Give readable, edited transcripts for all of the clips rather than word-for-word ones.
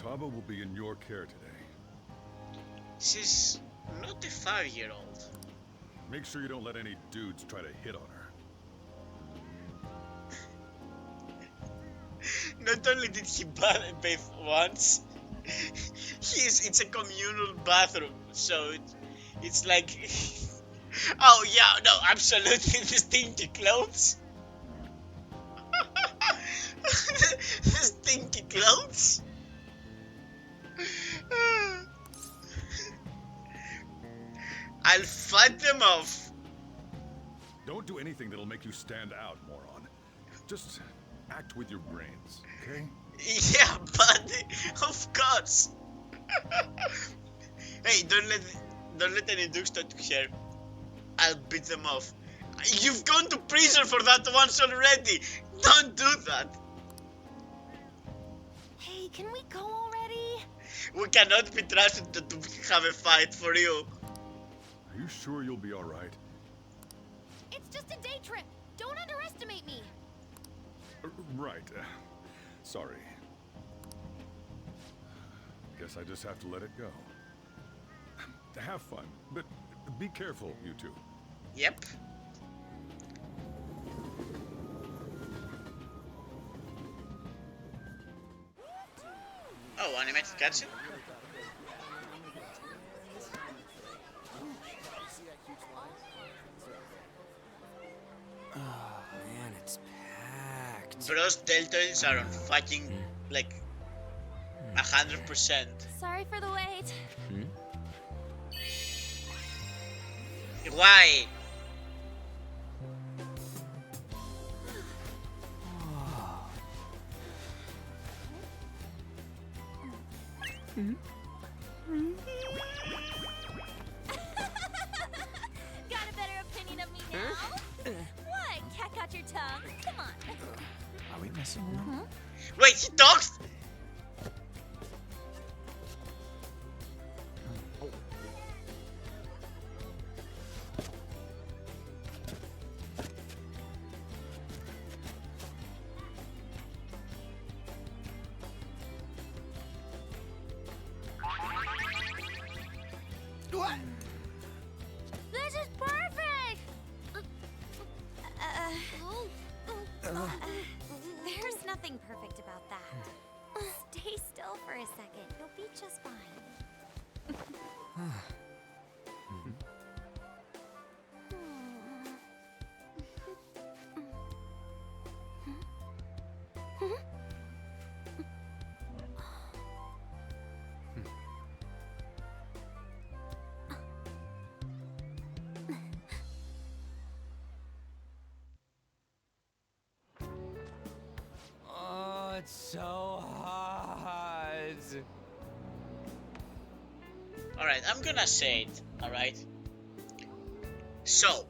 Futaba will be in your care today. She's not a 5-year-old. Make sure you don't let any dudes try to hit on her. Not only did he bathe once, it's a communal bathroom, so it's like, oh yeah, no, absolutely, the stinky clothes. The stinky clothes. I'll fight them off. Don't do anything that'll make you stand out, moron. Just act with your brains, okay? Yeah, buddy, of course. Hey, don't let any dukes talk to her. I'll beat them off. You've gone to prison for that once already. Don't do that. Hey, can we go already? We cannot be trusted to have a fight for you. Are you sure you'll be all right? It's just a day trip. Don't underestimate me. Right. Sorry. Guess I just have to let it go. Have fun, but be careful, you two. Yep. Oh, animated cutscene? Oh man, it's packed. Bros, Deltoids are on fucking, like, 100%. Sorry for the wait. Why? Got a better opinion of me now? What? Cat got your tongue? Come on. Are we messing around? Wait, he talks? What? This is perfect! There's nothing perfect about that. Stay still for a second. You'll be just fine. Oh, it's so hot. Alright, I'm gonna say it, alright? So,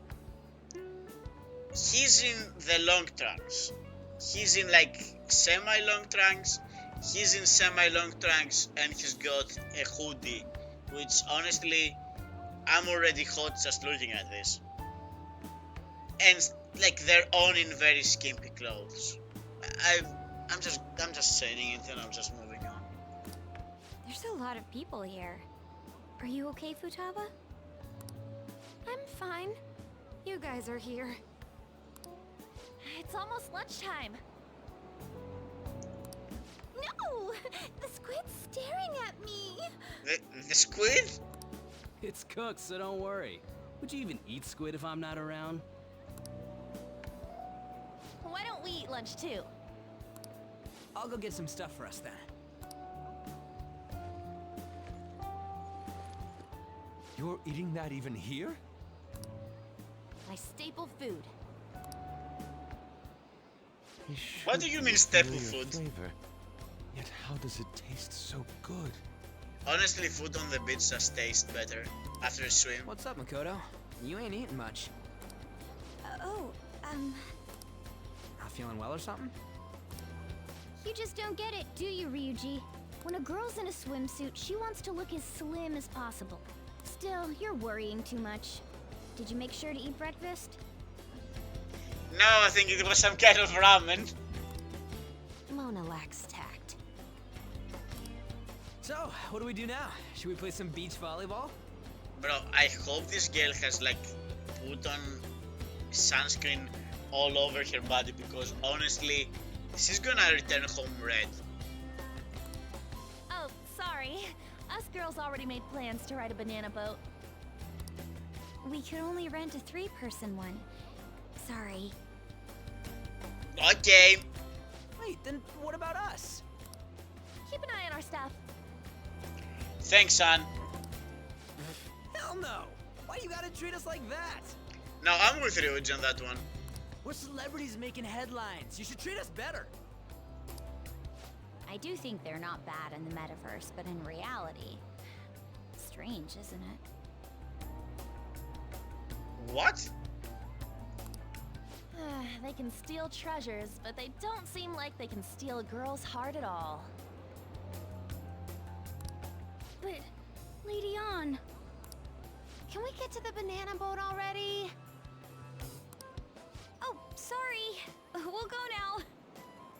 he's in the long trunks. He's in like semi-long trunks. He's in semi-long trunks and he's got a hoodie, which honestly, I'm already hot just looking at this. And like they're all in very skimpy clothes. I'm just saying it and I'm just moving on. There's a lot of people here. Are you okay, Futaba? I'm fine. You guys are here. It's almost lunchtime. No! The squid's staring at me! The squid? It's cooked, so don't worry. Would you even eat squid if I'm not around? Why don't we eat lunch too? I'll go get some stuff for us then. You're eating that even here? My staple food. What do you mean staple food? Flavor. Yet how does it taste so good? Honestly, food on the beach just tastes better after a swim. What's up, Makoto? You ain't eating much. Not feeling well or something? You just don't get it, do you, Ryuji? When a girl's in a swimsuit, she wants to look as slim as possible. Still, you're worrying too much. Did you make sure to eat breakfast? No, I think it was some kind of ramen. Mona lacks tact. So, what do we do now? Should we play some beach volleyball? Bro, I hope this girl has like put on sunscreen all over her body, because honestly, she's gonna return home red. Oh, sorry. Us girls already made plans to ride a banana boat. We could only rent a 3-person one. Sorry. Okay. Wait, then what about us? Keep an eye on our stuff. Thanks, son. Hell no! Why you gotta treat us like that? No, I'm with Ryuji on that one. We're celebrities making headlines. You should treat us better. I do think they're not bad in the metaverse, but in reality, strange, isn't it? What? They can steal treasures, but they don't seem like they can steal a girl's heart at all. But, Lady On, can we get to the banana boat already? Oh, sorry. We'll go now.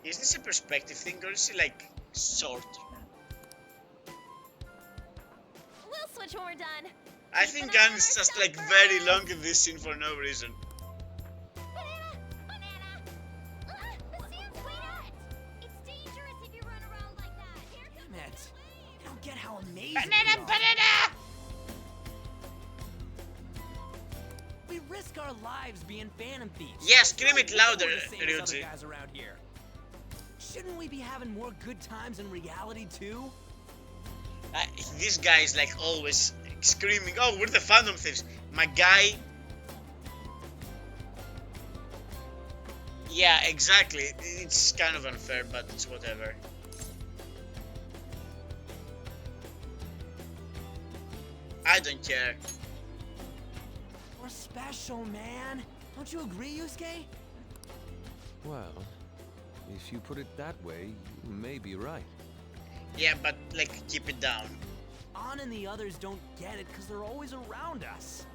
Is this a perspective thing, or is it like short? We'll switch when we're done. I think Anne's just like very long in this scene for no reason. Banana! Banana! The sand's wet! It's dangerous if you run around like that. Here comes Damn it. the You don't get how amazing Banana, we are. banana! We risk our lives being phantom thieves. Yeah, scream it louder, We're the same as other Ryuji. guys around here. Shouldn't we be having more good times in reality too? This guy is like always screaming, oh, we're the Phantom Thieves. My guy. Yeah, exactly. It's kind of unfair, but it's whatever. I don't care. We're special, man. Don't you agree, Yusuke? Well, if you put it that way, you may be right. Yeah, but like, keep it down. On and the others don't get it because they're always around us.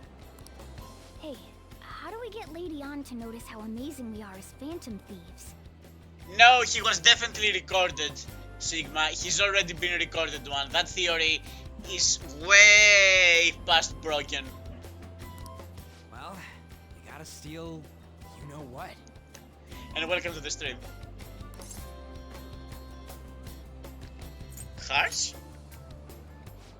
Hey, how do we get Lady On to notice how amazing we are as phantom thieves? No, he was definitely recorded, Sigma. He's already been recorded one. That theory is way past broken. Well, you gotta steal you know what. And welcome to the stream. Harsh?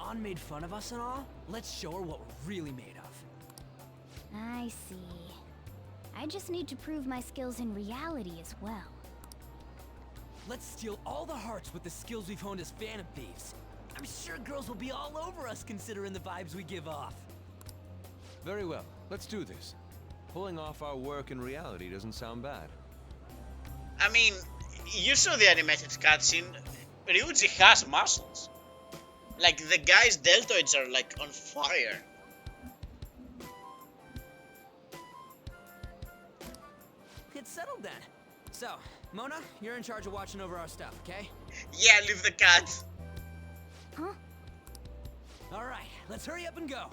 On made fun of us and all? Let's show her what we're really made of. I see. I just need to prove my skills in reality as well. Let's steal all the hearts with the skills we've honed as phantom thieves. I'm sure girls will be all over us considering the vibes we give off. Very well, let's do this. Pulling off our work in reality doesn't sound bad. I mean, you saw the animated cutscene. Ryuji has muscles. Like, the guy's deltoids are like on fire. Get settled then. So, Mona, you're in charge of watching over our stuff, okay? Yeah, leave the cat. Huh? Alright, let's hurry up and go.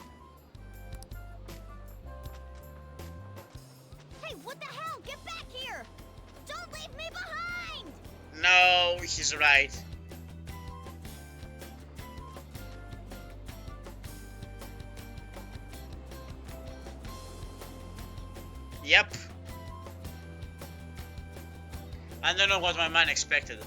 Hey, what the hell? Get back here! Don't leave me behind! No, he's right. Yep. I don't know what my man expected.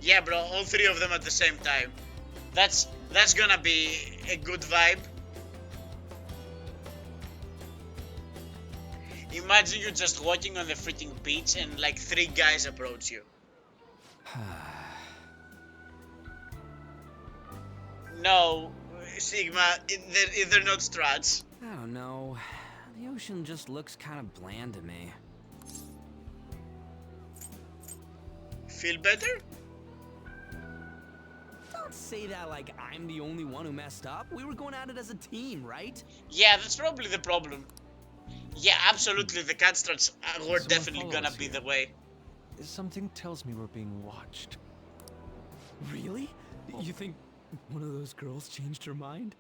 Yeah, bro, all three of them at the same time. That's gonna be a good vibe. Imagine you just walking on the freaking beach and like three guys approach you. No, Sigma, they're not struts. I don't know. The ocean just looks kind of bland to me. Feel better? Don't say that like I'm the only one who messed up. We were going at it as a team, right? Yeah, that's probably the problem. Yeah, absolutely, the cat struts were Someone definitely gonna follows be you. the way. Something tells me we're being watched. Really? You think One of those girls changed her mind?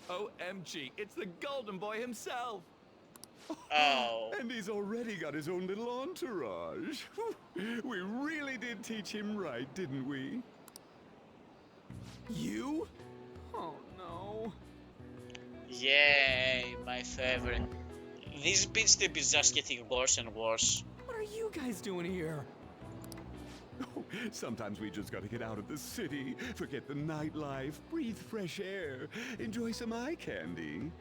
OMG, it's the Golden Boy himself! Oh. And he's already got his own little entourage. We really did teach him right, didn't we? You? Oh no. Yay, my favorite. This beat strip is just getting worse and worse. What are you guys doing here? Sometimes we just gotta get out of the city, forget the nightlife, breathe fresh air, enjoy some eye candy.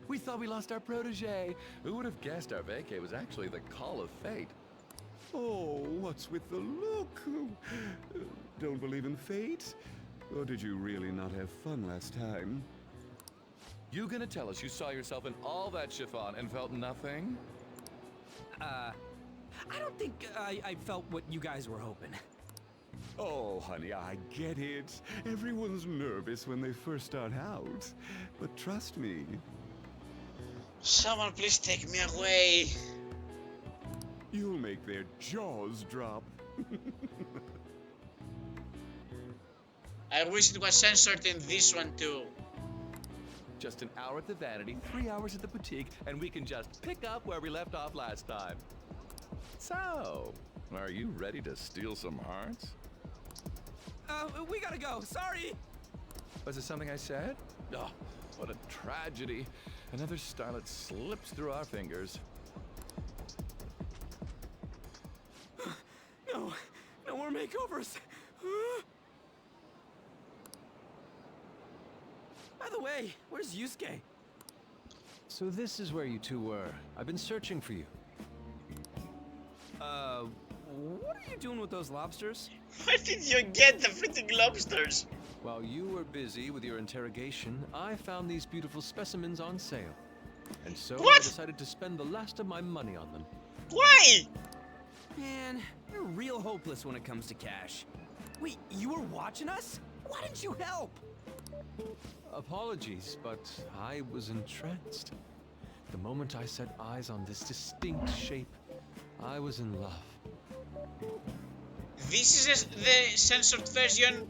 We thought we lost our protege. Who would have guessed our vacay was actually the call of fate? Oh, what's with the look? Don't believe in fate? Or did you really not have fun last time? You gonna tell us you saw yourself in all that chiffon and felt nothing? I don't think I felt what you guys were hoping. Oh, honey, I get it. Everyone's nervous when they first start out. But trust me. Someone please take me away. You'll make their jaws drop. I wish it was censored in this one too. Just an hour at the Vanity, 3 hours at the boutique, and we can just pick up where we left off last time. So, are you ready to steal some hearts? We gotta go, sorry! Was it something I said? Oh, what a tragedy. Another starlet slips through our fingers. No, no more makeovers. By the way, where's Yusuke? So this is where you two were. I've been searching for you. What are you doing with those lobsters? Where did you get the freaking lobsters? While you were busy with your interrogation, I found these beautiful specimens on sale. And so I What? decided to spend the last of my money on them. Why? Man, you're real hopeless when it comes to cash. Wait, you were watching us? Why didn't you help? Apologies, but I was entranced. The moment I set eyes on this distinct shape, I was in love. This is the censored version.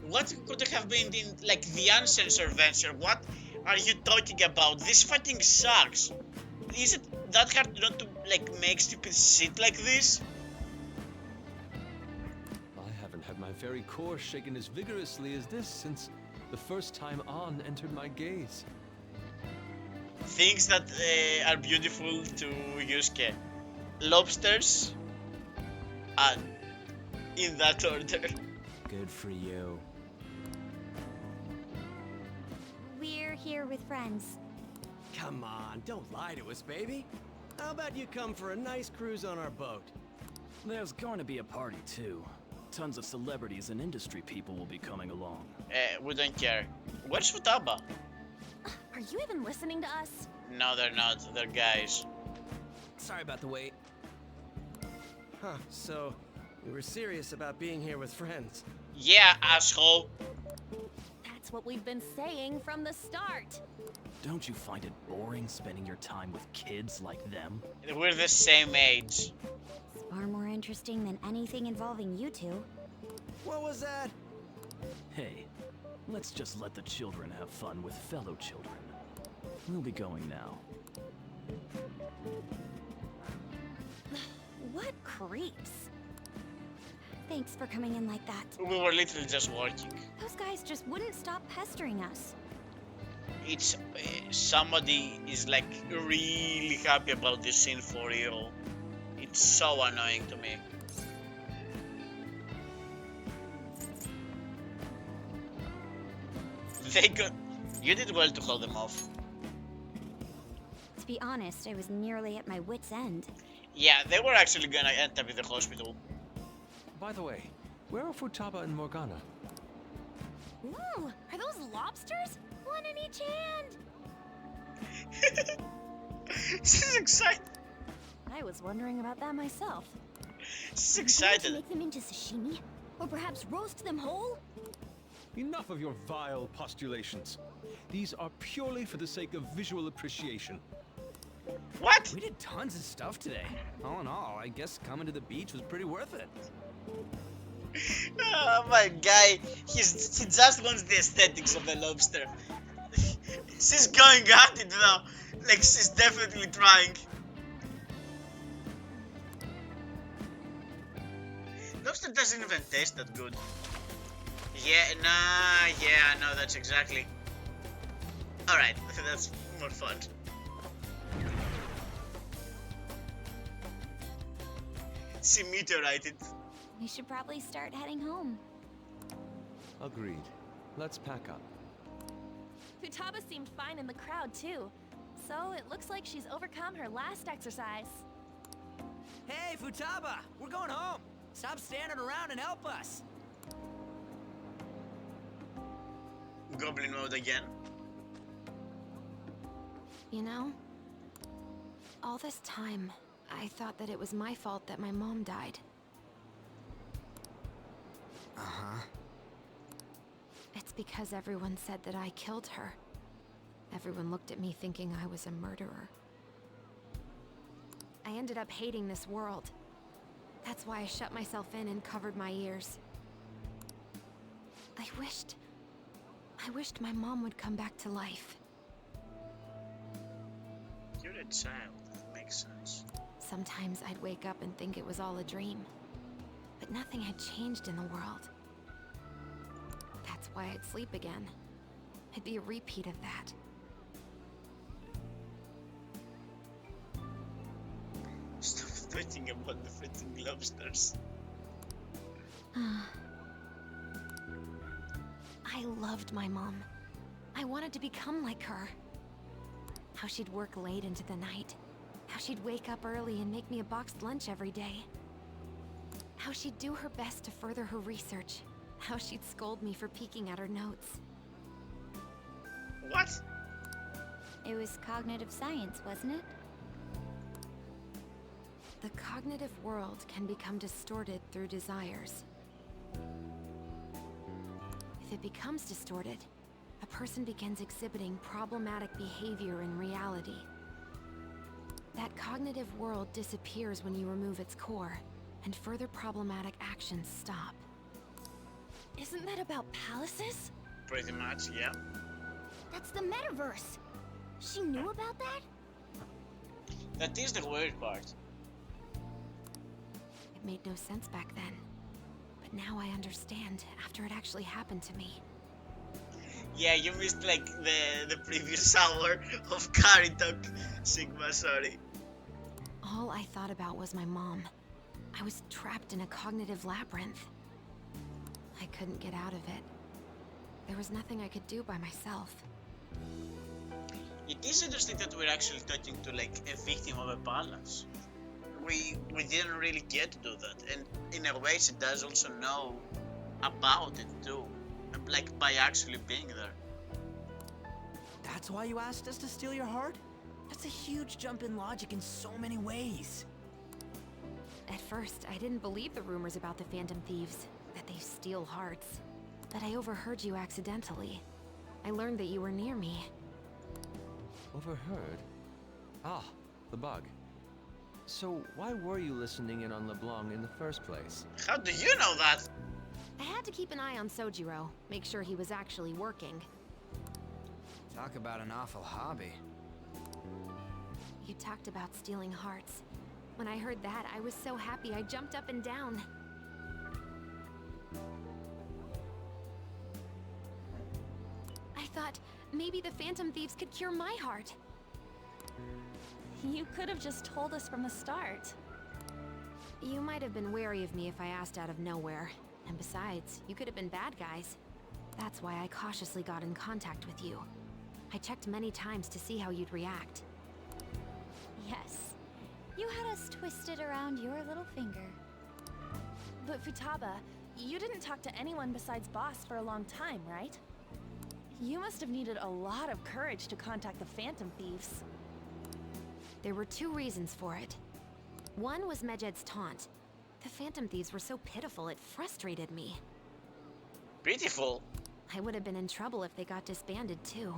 What could have been in like the uncensored version? What are you talking about? This fighting sucks. Is it that hard not to like make stupid shit like this? I haven't had my very core shaken as vigorously as this since the first time An entered my gaze. Things that are beautiful to Yusuke. Lobsters. And in that order. Good for you. We're here with friends. Come on, don't lie to us, baby. How about you come for a nice cruise on our boat? There's going to be a party, too. Tons of celebrities and industry people will be coming along. We don't care. Where's Futaba? Are you even listening to us? No, they're not. They're guys. Sorry about the wait. Huh, so we were serious about being here with friends. Yeah, asshole. That's what we've been saying from the start. Don't you find it boring spending your time with kids like them? We're the same age. It's far more interesting than anything involving you two. What was that? Hey, let's just let the children have fun with fellow children. We'll be going now. What creeps. Thanks for coming in like that. We were literally just working. Those guys just wouldn't stop pestering us. It's somebody is like really happy about this scene for real. It's so annoying to me. They could. You did well to hold them off. To be honest, I was nearly at my wit's end. Yeah, they were actually gonna end up in the hospital. By the way, where are Futaba and Morgana? Ooh, are those lobsters? One in each hand. She's excited. I was wondering about that myself. She's Are we going to excited. make them into sashimi? Or perhaps roast them whole? Enough of your vile postulations. These are purely for the sake of visual appreciation. What? We did tons of stuff today. All in all, I guess coming to the beach was pretty worth it. Oh my guy, he just wants the aesthetics of the lobster. She's going at it though, like she's definitely trying. Lobster doesn't even taste that good. Yeah, nah, yeah, no, that's exactly. Alright, that's more fun. She meteorited. We should probably start heading home. Agreed. Let's pack up. Futaba seemed fine in the crowd, too. So it looks like she's overcome her last exercise. Hey, Futaba! We're going home! Stop standing around and help us! Goblin mode again. You know, all this time, I thought that it was my fault that my mom died. Uh-huh. It's because everyone said that I killed her. Everyone looked at me thinking I was a murderer. I ended up hating this world. That's why I shut myself in and covered my ears. I wished my mom would come back to life. You're a child, that makes sense. Sometimes I'd wake up and think it was all a dream. But nothing had changed in the world. That's why I'd sleep again. It'd be a repeat of that. Stop thinking about the freaking lobsters. I loved my mom. I wanted to become like her. How she'd work late into the night. How she'd wake up early and make me a boxed lunch every day. How she'd do her best to further her research. How she'd scold me for peeking at her notes. What? It was cognitive science, wasn't it? The cognitive world can become distorted through desires. If it becomes distorted, a person begins exhibiting problematic behavior in reality. That cognitive world disappears when you remove its core, and further problematic actions stop. Isn't that about palaces? Pretty much, yeah. That's the metaverse! She knew about that? That is the weird part. It made no sense back then. But now I understand after it actually happened to me. Yeah, you missed like the previous hour of Carry Talk. Sigma, sorry. All I thought about was my mom. I was trapped in a cognitive labyrinth. I couldn't get out of it. There was nothing I could do by myself. It is interesting that we're actually talking to like a victim of a palace. We didn't really get to do that, and in a way she does also know about it too, like by actually being there. That's why you asked us to steal your heart? That's a huge jump in logic in so many ways. At first, I didn't believe the rumors about the Phantom Thieves, that they steal hearts. But I overheard you accidentally. I learned that you were near me. Overheard? Ah, the bug. So why were you listening in on LeBlanc in the first place? How do you know that? I had to keep an eye on Sojiro, make sure he was actually working. Talk about an awful hobby. You talked about stealing hearts. When I heard that, I was so happy I jumped up and down. I thought maybe the Phantom Thieves could cure my heart. You could have just told us from the start. You might have been wary of me if I asked out of nowhere. And besides, you could have been bad guys. That's why I cautiously got in contact with you. I checked many times to see how you'd react. Yes. You had us twisted around your little finger. But Futaba, you didn't talk to anyone besides Boss for a long time, right? You must have needed a lot of courage to contact the Phantom Thieves. There were two reasons for it. One was Medjed's taunt. The Phantom Thieves were so pitiful it frustrated me. Beautiful. I would have been in trouble if they got disbanded too.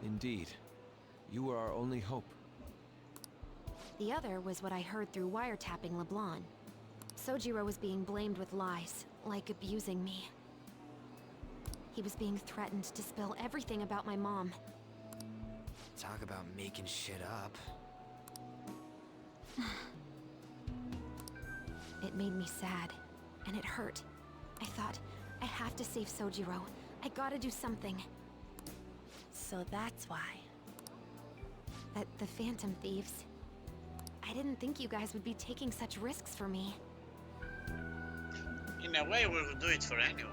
Indeed. You were our only hope. The other was what I heard through wiretapping LeBlanc. Sojiro was being blamed with lies, like abusing me. He was being threatened to spill everything about my mom. Talk about making shit up. It made me sad, and it hurt. I thought, I have to save Sojiro. I gotta do something. So that's why. The Phantom Thieves. I didn't think you guys would be taking such risks for me. In a way, we would do it for anyone.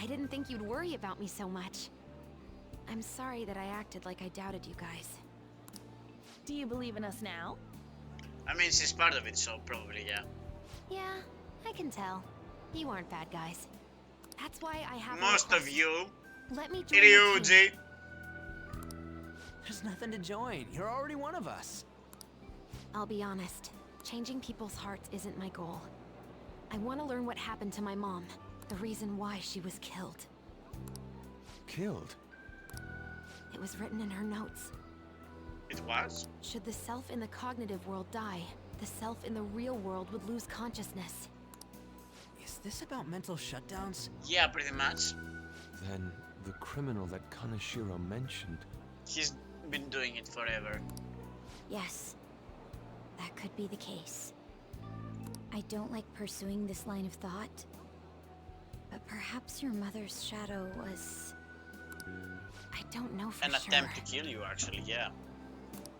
I didn't think you'd worry about me so much. I'm sorry that I acted like I doubted you guys. Do you believe in us now? I mean, she's part of it, so probably, yeah. Yeah, I can tell. You aren't bad guys. That's why I have Most of you. Let me join your team. Ryuji. There's nothing to join. You're already one of us. I'll be honest. Changing people's hearts isn't my goal. I want to learn what happened to my mom. The reason why she was killed. Killed? It was written in her notes. It was? Should the self in the cognitive world die, the self in the real world would lose consciousness. Is this about mental shutdowns? Yeah, pretty much. Then the criminal that Kaneshiro mentioned. He's been doing it forever. Yes, that could be the case. I don't like pursuing this line of thought, but perhaps your mother's shadow was... I don't know for An sure. attempt to kill you, actually, yeah.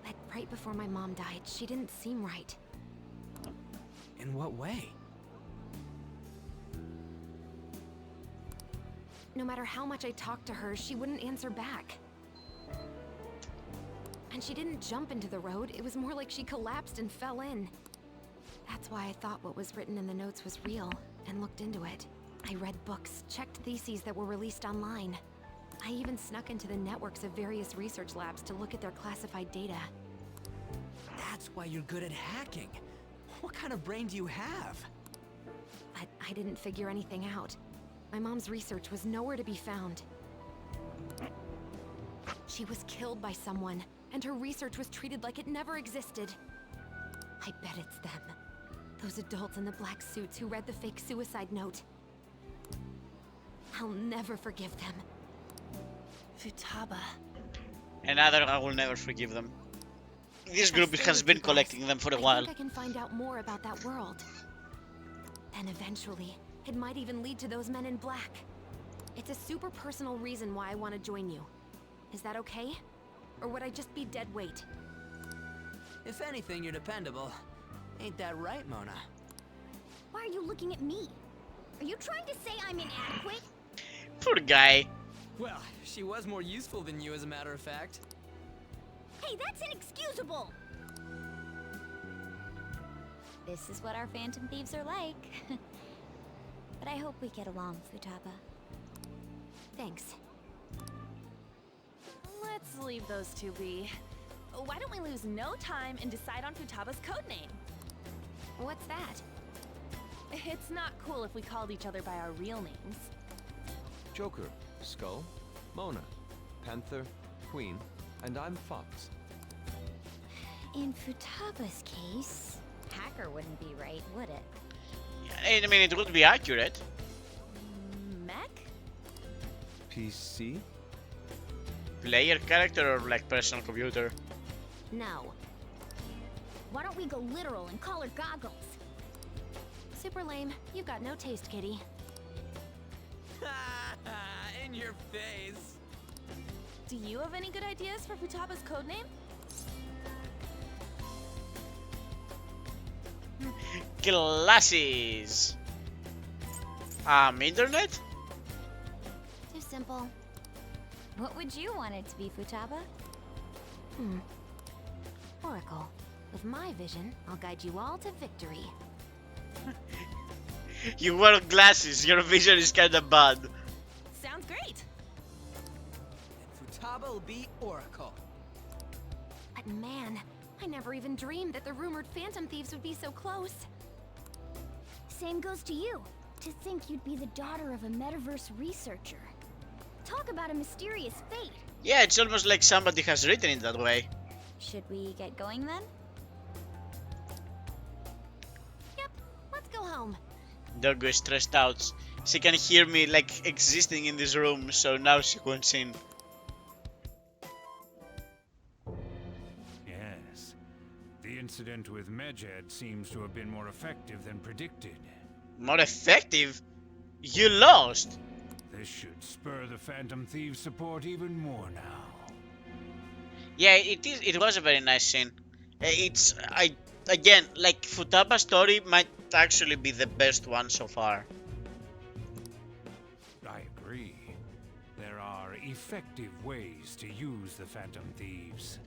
But right before my mom died, she didn't seem right. In what way? No matter how much I talked to her, she wouldn't answer back. And she didn't jump into the road, it was more like she collapsed and fell in. That's why I thought what was written in the notes was real, and looked into it. I read books, checked theses that were released online. I even snuck into the networks of various research labs to look at their classified data. That's why you're good at hacking. What kind of brain do you have? I didn't figure anything out. My mom's research was nowhere to be found. She was killed by someone, and her research was treated like it never existed. I bet it's them. Those adults in the black suits who read the fake suicide note. I'll never forgive them. Futaba. Another, I will never forgive them. This group has been collecting them for a while. I think I can find out more about that world. Then eventually, it might even lead to those men in black. It's a super personal reason why I want to join you. Is that okay? Or would I just be dead weight? If anything, you're dependable. Ain't that right, Mona? Why are you looking at me? Are you trying to say I'm inadequate? Poor guy. Well, she was more useful than you, as a matter of fact. Hey, that's inexcusable! This is what our Phantom Thieves are like. But I hope we get along, Futaba. Thanks. Let's leave those two be. Why don't we lose no time and decide on Futaba's codename? What's that? It's not cool if we called each other by our real names. Joker, Skull, Mona, Panther, Queen, and I'm Fox. In Futaba's case, hacker wouldn't be right, would it? I mean, it would be accurate. Mech? PC? Player character or like personal computer? No. Why don't we go literal and call her Goggles? Super lame. You've got no taste, kitty. In your face. Do you have any good ideas for Futaba's codename? Glasses. Internet? Too simple. What would you want it to be, Futaba? Oracle. With my vision, I'll guide you all to victory. You wear glasses, your vision is kinda bad. Sounds great. Futaba will be Oracle. But man, I never even dreamed that the rumored Phantom Thieves would be so close. Same goes to you. To think you'd be the daughter of a metaverse researcher. Talk about a mysterious fate. Yeah, it's almost like somebody has written it that way. Should we get going then? Yep, let's go home. Doggo is stressed out. She can hear me like existing in this room, so now she wants in. Yes. The incident with Medjed seems to have been more effective than predicted. More effective? You lost! This should spur the Phantom Thieves' support even more now. Yeah, it was a very nice scene. Again, like, Futaba's story might actually be the best one so far. I agree. There are effective ways to use the Phantom Thieves.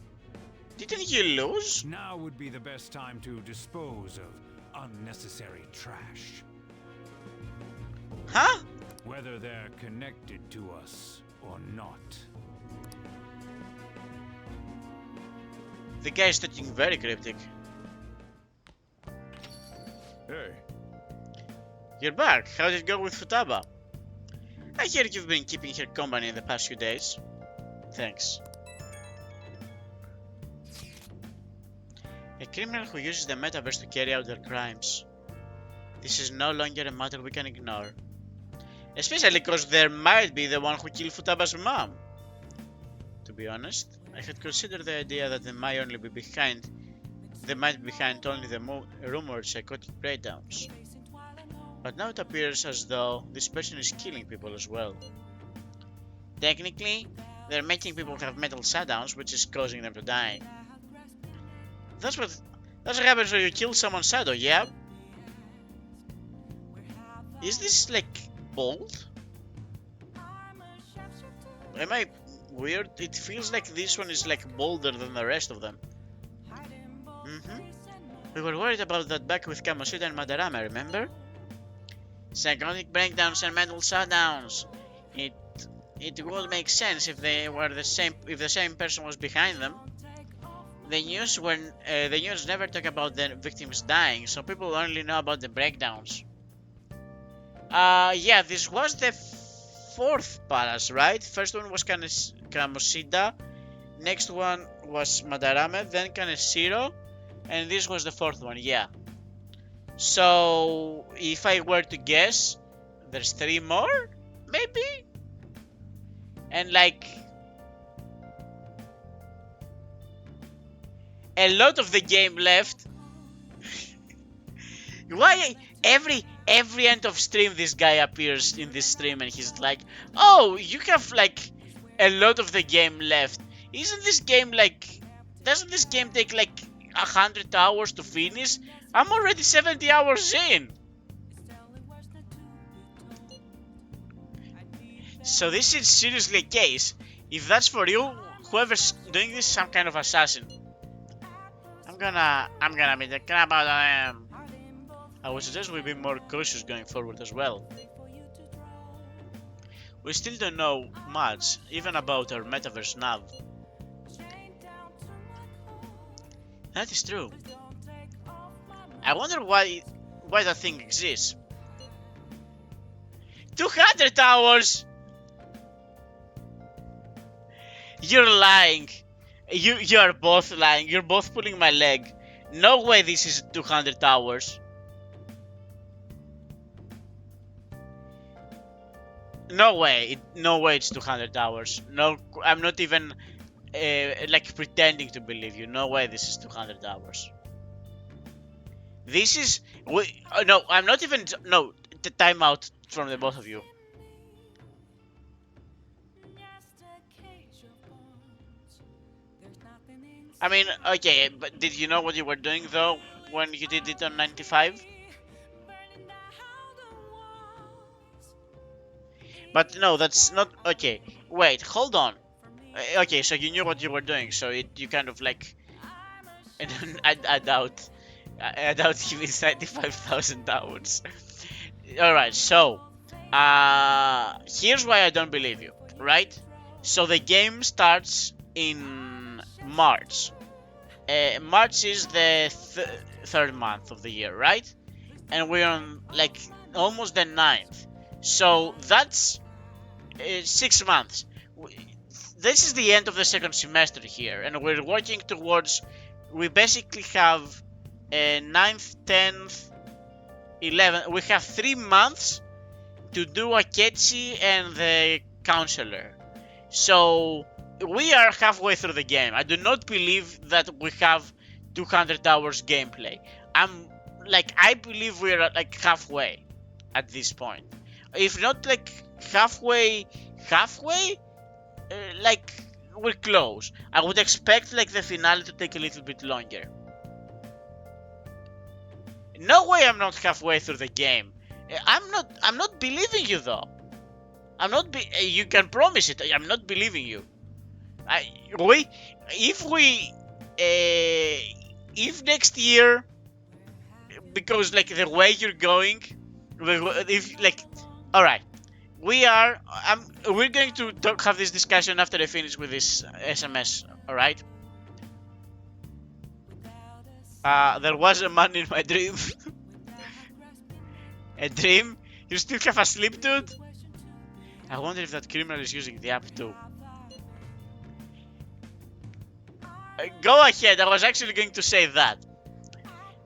Didn't you lose? Now would be the best time to dispose of unnecessary trash. Huh? Whether they're connected to us or not. The guy is talking very cryptic. Hey, You're back. How did it go with Futaba? I hear you've been keeping her company in the past few days. Thanks. A criminal who uses the metaverse to carry out their crimes. This is no longer a matter we can ignore. Especially because there might be the one who killed Futaba's mom. To be honest, I had considered the idea that they might be behind only the rumored psychotic breakdowns. But now it appears as though this person is killing people as well. Technically, they're making people have mental shutdowns, which is causing them to die. That's what happens when you kill someone's shadow, yeah? Is this like bold? Am I weird? It feels like this one is like bolder than the rest of them. We were worried about that back with Kamoshida and Madarame, remember? Psychotic breakdowns and mental shutdowns. It would make sense if they were the same person was behind them. The news never talk about the victims dying, so people only know about the breakdowns. Yeah, this was the fourth palace, right? First one was Kamoshida, next one was Madarame, then Kaneshiro, and this was the fourth one, yeah. So, if I were to guess, there's 3 more, maybe? And like, a lot of the game left. Why every end of stream this guy appears in this stream and he's like, oh, you have like a lot of the game left. Isn't this game like, doesn't this game take like 100 hours to finish? I'm already 70 hours in. So this is seriously a case. If that's for you, whoever's doing this is some kind of assassin. I'm gonna be the crap out of them. I would suggest we be more cautious going forward as well. We still don't know much, even about our metaverse nav. That is true. I wonder why that thing exists. 200 hours! You're lying. You are both lying. You're both pulling my leg. No way this is 200 hours. No way it's 200 hours. No, I'm not even like pretending to believe you. No way this is 200 hours. This is... no, I'm not even... No, the timeout from the both of you. I mean, okay, but did you know what you were doing though when you did it on 95? But no, that's not... Okay, wait, hold on. Okay, so you knew what you were doing, so you kind of like... I doubt he means 95,000 hours. Alright, so... here's why I don't believe you, right? So the game starts in March. March is the third month of the year, right? And we're on like almost the 9th. So that's 6 months. This is the end of the second semester here, and we're working towards... We basically have 9th, 10th, 11. We have 3 months to do Akechi and the counselor. So we are halfway through the game. I do not believe that we have 200 hours gameplay. I believe we're at like halfway at this point. If not like halfway, like we're close. I would expect like the finale to take a little bit longer. No way I'm not halfway through the game. I'm not believing you though. You can promise it. I'm not believing you. If next year, because like the way you're going, if like, all right, we're going to have this discussion after I finish with this SMS. All right. There was a man in my dream. A dream? You still have a sleep, dude? I wonder if that criminal is using the app too. Go ahead, I was actually going to say that.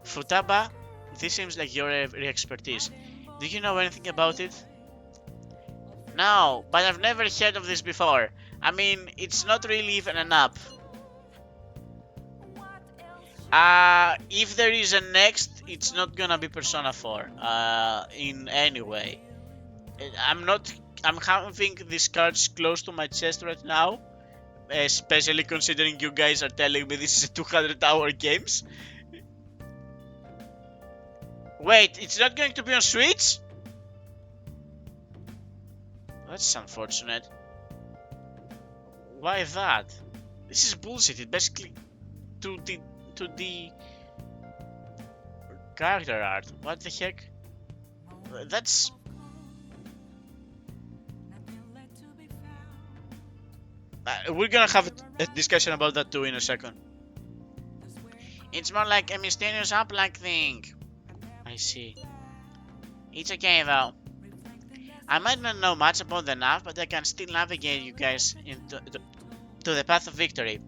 Futaba, this seems like your expertise. Do you know anything about it? No, but I've never heard of this before. I mean, it's not really even an app. If there is a next, it's not gonna be Persona 4 in any way. I'm having these cards close to my chest right now, especially considering you guys are telling me this is a 200-hour games. Wait, it's not going to be on Switch? That's unfortunate. Why that? This is bullshit. It basically to the character art. What the heck? That's... we're gonna have a discussion about that too in a second. It's more like a mysterious app-like thing. I see. It's okay though. I might not know much about the nav, but I can still navigate you guys into to the path of victory.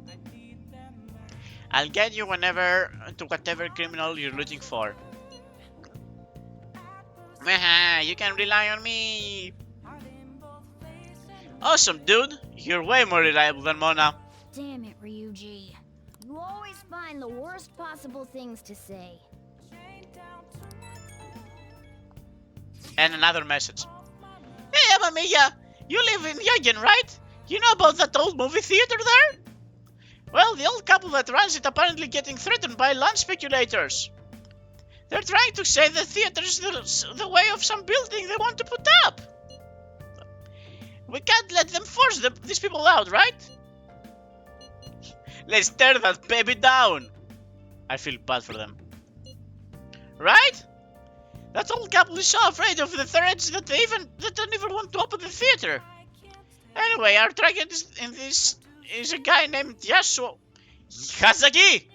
I'll guide you whenever to whatever criminal you're looking for. You can rely on me. Awesome, dude. You're way more reliable than Mona. Damn it, Ryuji. You always find the worst possible things to say. And another message. Hey, Amamiya, you live in Yagen, right? You know about that old movie theater there? Well, the old couple that runs it apparently getting threatened by land speculators. They're trying to say the theater is the way of some building they want to put up. We can't let them force these people out, right? Let's tear that baby down. I feel bad for them. Right? That old couple is so afraid of the threats that they don't even want to open the theater. Anyway, our target in this is a guy named Yasuo Hazaki.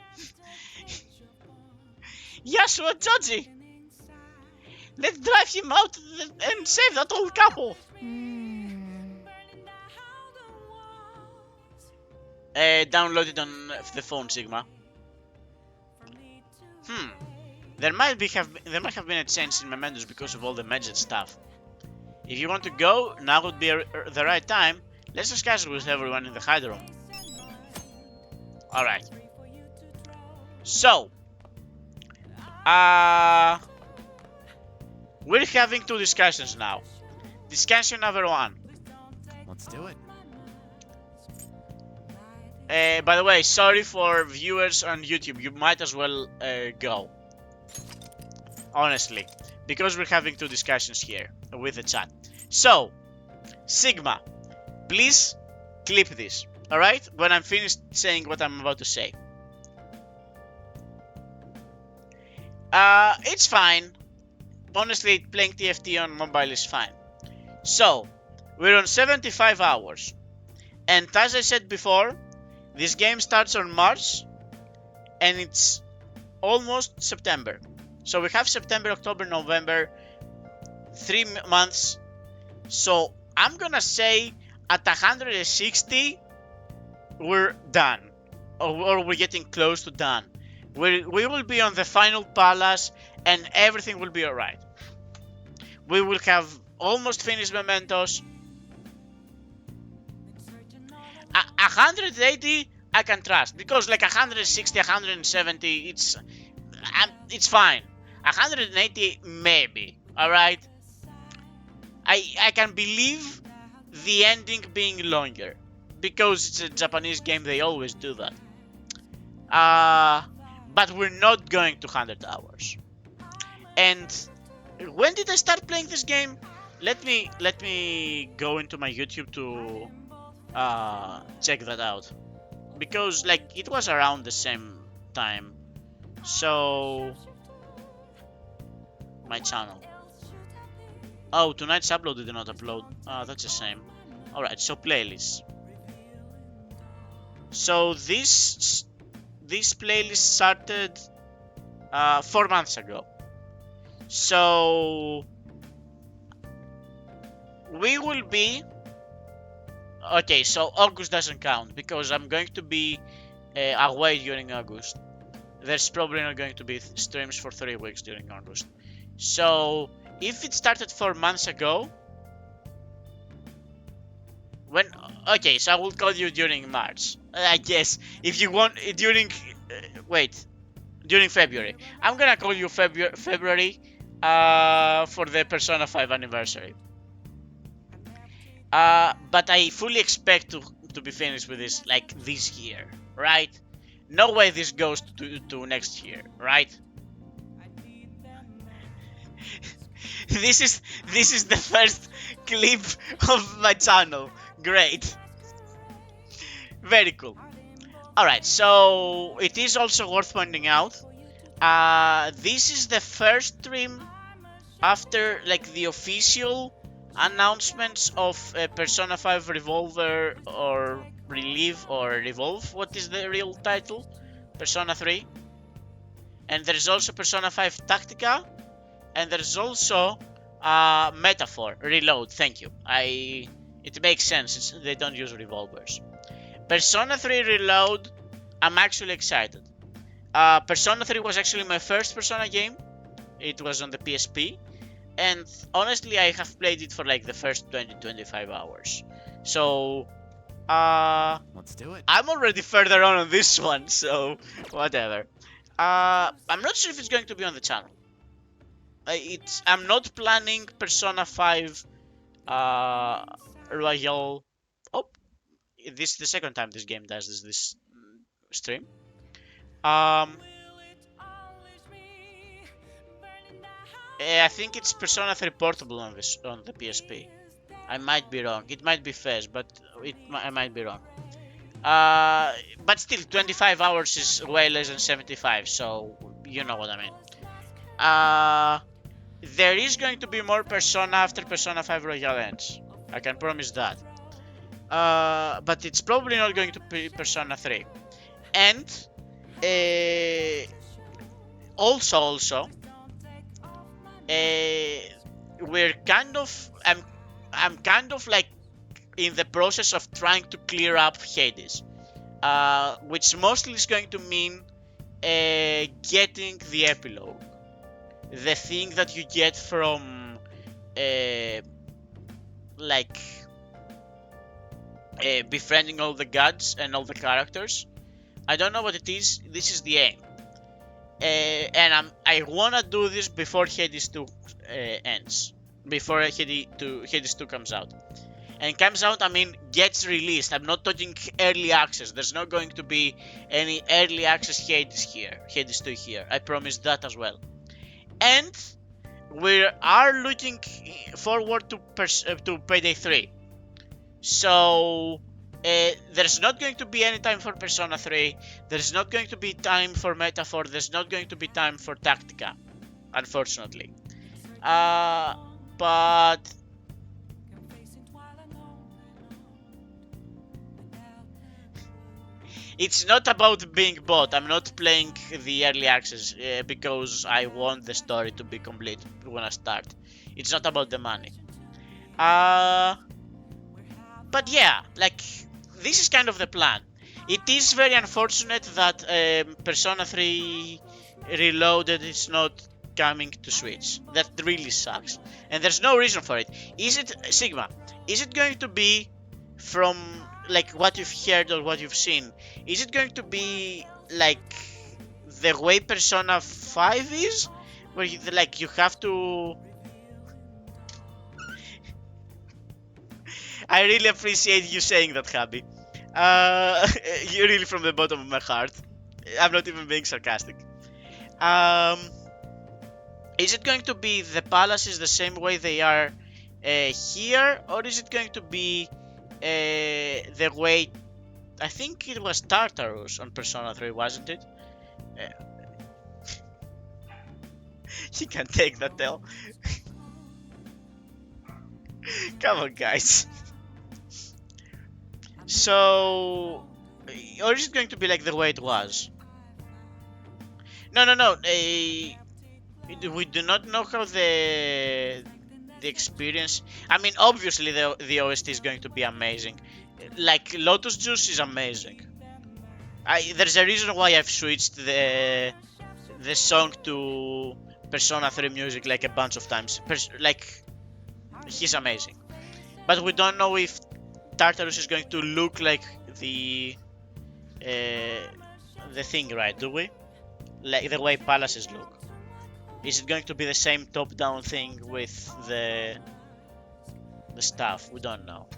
Yasuo Joji. Let's drive him out and save that old couple. Download it on the phone, Sigma. There might have been a change in my menus because of all the magic stuff. If you want to go, now would be the right time. Let's discuss it with everyone in the hide room. Alright. So, we're having two discussions now. Discussion number 1. Let's do it. By the way, sorry for viewers on YouTube. You might as well go. Honestly, because we're having two discussions here with the chat. So, Sigma, please clip this, alright? When I'm finished saying what I'm about to say. It's fine. Honestly, playing TFT on mobile is fine. So, we're on 75 hours. And as I said before, this game starts on March and it's almost September. So we have September, October, November, 3 months. So I'm gonna say at 160 we're done, or we're getting close to done. We will be on the final palace and everything will be alright. We will have almost finished Mementos. 180 I can trust, because like 160, 170, it's fine. 180 maybe, alright? I can believe the ending being longer, because it's a Japanese game, they always do that. But we're not going to 100 hours. And when did I start playing this game? Let me go into my YouTube to check that out, because like it was around the same time. So my channel. Oh, tonight's upload did not upload. That's a shame. Alright, so playlists. So this playlist started 4 months ago. So we will be okay. So August doesn't count, because I'm going to be away during August. There's probably not going to be streams for 3 weeks during August. So if it started 4 months ago, when okay, so I will call you during March. I guess if you want during during February. I'm gonna call you February for the Persona 5 anniversary. But I fully expect to be finished with this like this year, right? No way this goes to next year, right? This is the first clip of my channel. Great. Very cool. Alright, so it is also worth pointing out, this is the first stream after like the official announcements of Persona 5 Revolver or Relive or Revolve. What is the real title? Persona 3. And there's also Persona 5 Tactica. And there's also Metaphor Reload. Thank you. It makes sense. They don't use revolvers. Persona 3 Reload, I'm actually excited. Persona 3 was actually my first Persona game. It was on the PSP. And honestly, I have played it for like the first 20-25 hours. So, let's do it. I'm already further on this one, so whatever. I'm not sure if it's going to be on the channel. I'm not planning Persona 5 Royal. Oh, this is the second time this game does this stream. I think it's Persona 3 Portable on the PSP. I might be wrong. It might be Fez, but I might be wrong. But still, 25 hours is way less than 75, so you know what I mean. There is going to be more Persona after Persona 5 Royal ends. I can promise that. But it's probably not going to be Persona 3. And also, we're kind of I'm kind of like in the process of trying to clear up Hades, which mostly is going to mean getting the epilogue, the thing that you get from befriending all the gods and all the characters. I don't know what it is. This is the aim, and I wanna do this before Hades 2 ends, before Hades 2 comes out. And comes out, I mean, gets released. I'm not talking early access. There's not going to be any early access Hades 2 here. I promise that as well. And we are looking forward to Payday 3. So there's not going to be any time for Persona 3. There's not going to be time for Metaphor. There's not going to be time for Tactica, unfortunately. But it's not about being bought. I'm not playing the early access because I want the story to be complete when I start. It's not about the money. But yeah, like, this is kind of the plan. It is very unfortunate that Persona 3 Reloaded is not coming to Switch. That really sucks. And there's no reason for it. Is it, Sigma, is it going to be from like what you've heard or what you've seen? Is it going to be like the way Persona 5 is? Where you, like you have to... I really appreciate you saying that, Happy. You're really from the bottom of my heart. I'm not even being sarcastic. Is it going to be the palaces the same way they are here, or is it going to be the way... I think it was Tartarus on Persona 3, wasn't it? He can take that L. Come on, guys. So, or is it going to be like the way it was? No. We do not know how the experience. I mean, obviously the OST is going to be amazing. Like Lotus Juice is amazing. There's a reason why I've switched the song to Persona 3 music like a bunch of times. Like, he's amazing. But we don't know if Tartarus is going to look like the thing, right? Do we? Like the way palaces look. Is it going to be the same top-down thing with the stuff? We don't know.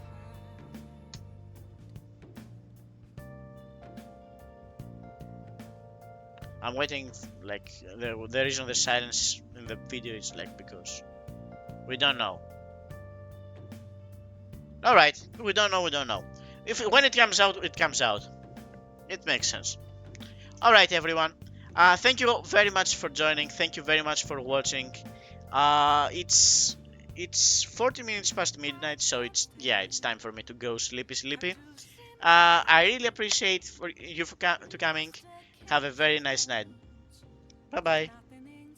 I'm waiting, like, the reason the silence in the video is like because we don't know. Alright, we don't know. When it comes out, it comes out. It makes sense. Alright, everyone. Thank you very much for joining. Thank you very much for watching. It's 40 minutes past midnight, so it's time for me to go sleepy. I really appreciate for you for coming. Have a very nice night. Bye bye.